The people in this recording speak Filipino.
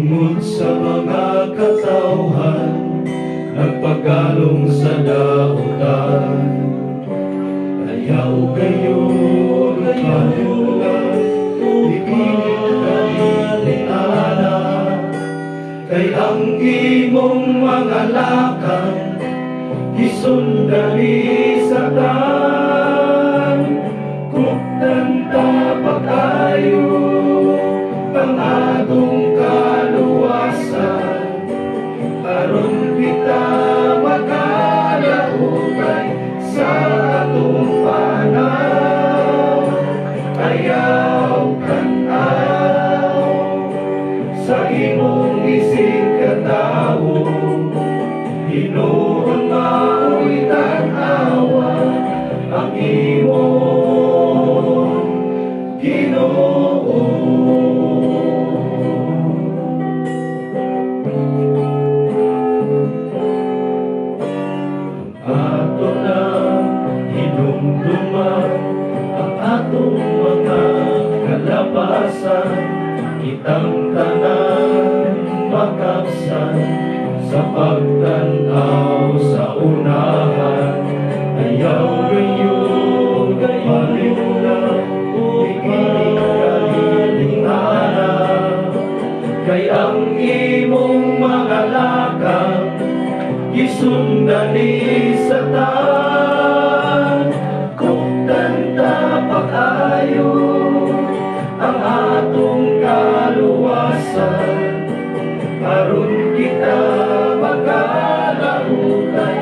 Tungod sa mga katawhan, nagpagalong sa dautan. Ayaw kayo kanulan, ipilit kaliana. Kay ang imong mga lakang isundali sa tan. Kuktan ta pagkayo ang atong kaluwasan, aron kita makalautay sa atong panaw. Ayaw kanaw sa imong isig katawo, Hinuon mao'y tanawa ang imong Ginoo. Ato na hinumduman ang atong mga kalabasan, kitang tanan makabsan sa pagtanaw sa unahan. Ayaw gayon palimula ikinalingana, kay ang imong mga lakang isundali sa tan. Kuktan ta pag-ayo ang atong kaluwasan, aron kita magalautay